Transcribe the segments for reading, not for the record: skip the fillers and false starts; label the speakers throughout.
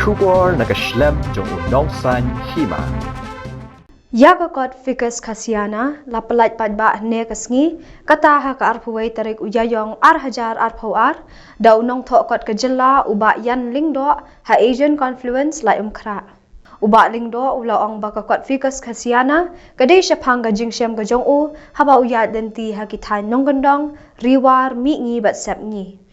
Speaker 1: Shubor nakaslem jong unongsan Hima.
Speaker 2: Yakakot Ficus Khasiana, la Pyllait Paidbah ne kasngi, kata ha ka arpuway tarik uyayong hajar arpawar, daw nong thokot kajela uba yan Lyngdoh ha Asian Confluence la umkra. Uba Lyngdoh ulaong bakakot Ficus Khasiana, kadai syapang gajing syam gajong u, haba uyat denti ha kitan nonggondong, riwar mi bat sep ngi.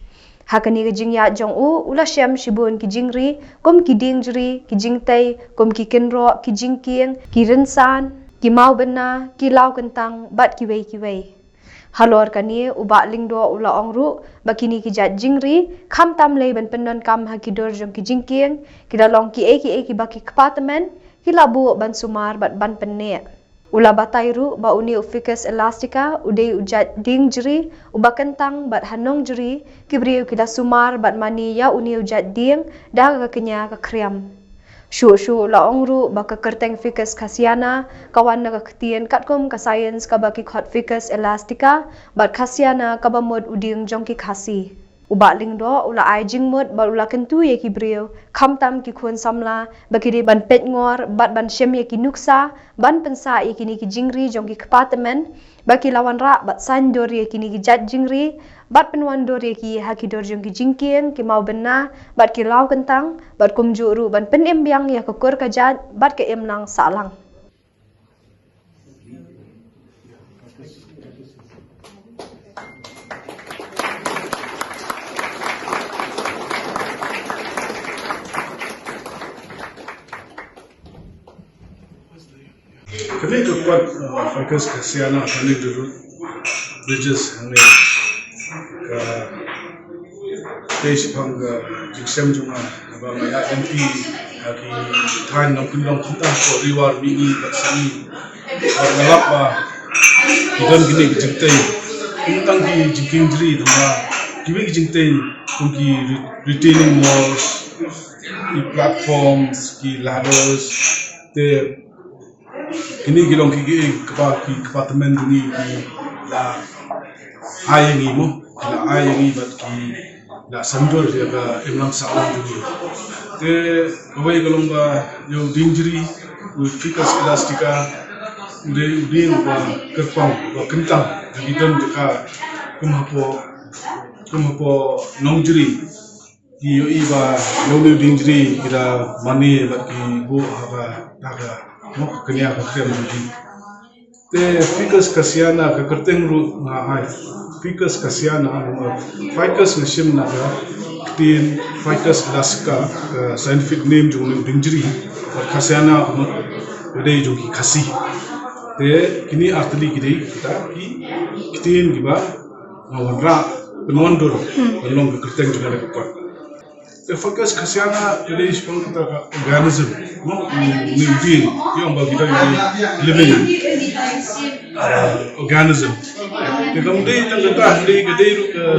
Speaker 2: Hakani kijing ya jong u ula syam shibun kijing ri kom kiding jri kijing tay kom kikenro kijing kieng kirensan kimau bena kilau kentang bat kiwei halor kani uba Lyngdoh ula ongru bakini kijat jingri kham tam lei ban penon kam hakidor jong kijing kieng kidalong ki ki baki apartment kilabu ban sumar bat ban penne ula batairu ba uni Ficus elastica udei ujat ding jri uba kentang bat hanong jri kibriu kida sumar bat mani ya uni ujat ding dah ka kenya ka kriam shu la ongru ba ka kerteng Ficus Khasiana kawan na ka ktien katkom ka science ka baki khot Ficus elastica bat Khasiana ka ba mod uding jong ki khasi uba Lyngdoh ula ai jingmut ba ula kentu ye ki briu kham tam ki khun samla bakiri ban pet ngor bat ban shem ye ki nuksa ban pensa ye kini ki jingri jong ki apartment baki lawan ra bat san dor ye kini ki jat jingri bat penwan dor ye ki hakidor jong ki jingkien ki mau bena bat ki lau kentang bat kumjuru ban pen embyang ya kokur ka jat bat ke emlang salang
Speaker 3: Kami kuat Ficus Khasiana kami dulu bridges ini ke stage pangga jiksem cuma abang ayah MP lagi than nak pinjam kita ko riwar migi bersani bergelap bah kita gini jengtai tentang di jengking jeri duma kiwi jengtai kunci retailing malls di platforms di ladders the kini gilong kiki apartment ni la ayengi mo la ayengi bat ki la sandor ya ka emlang salam ni te kawai gilong ba yo dinjri with Ficus elastica de bin ba kerpang ba kentang gidan deka kumapo nongjri ki yo iba yo dinjri kira mani bat ki bu haba daga mo kanya ka krem di te Ficus Khasiana ka kerteng ru na ai Ficus Khasiana Ficus nashim na ga tin Ficus elastica scientific name jong dinjri or Khasiana ode jong ki khasi te kini artli gidei kita ki tin giba ngawra penondor belong ka kerteng jong ka kwa the Ficus Khasiana ode spong kita organism no living yang bagi kita living organism the kemudian tentang di gede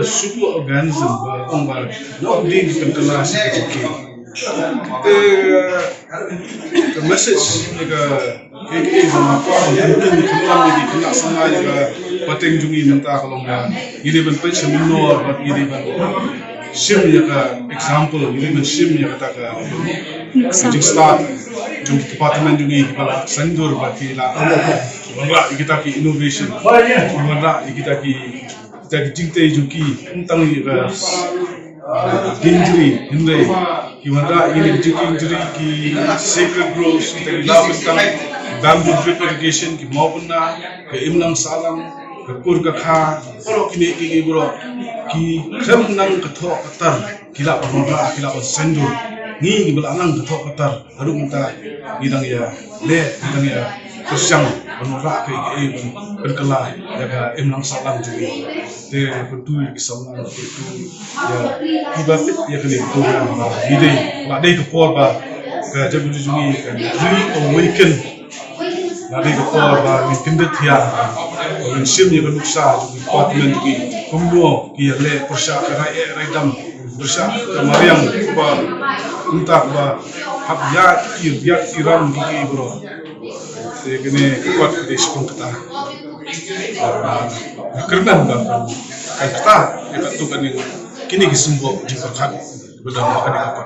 Speaker 3: super organism orang bar no di kental sikit the message ke sama mungkin kita di kena sama juga pateng jungi mentah kalau nggak ini bentuk seminar buat ini sim ya ka example ini men sim ya kata ka jing start jung department jungi kepala sendur baki la wala kita ki innovation wala kita ki jingte jungi tentang ya injury hindai ki wala ini injury ki sacred growth kita la tentang bamboo drip irrigation ki maupuna ke imlang salam ke kur ka kha kini ki bro ki kham nang kathok katar kila pamra kila sendur ni gibalanang kathok katar harung ta gidang ya le gidang ya kesyang pamra ke berkala jaga emlang salam juga te betul ki salam itu ya ibafit ya kali program ide la dei ke por ba ke jabu jungi reawaken la dei ke por ba ni kindet ya orang sim yang nuksa juga apartment ki kumbo ki le persya rai dam persya mariam ba unta ba hab ya ki biak iram ki bro te gene kuat di sepung kata karena ba kata itu kan kini ki sembo di pakat berdampak di apa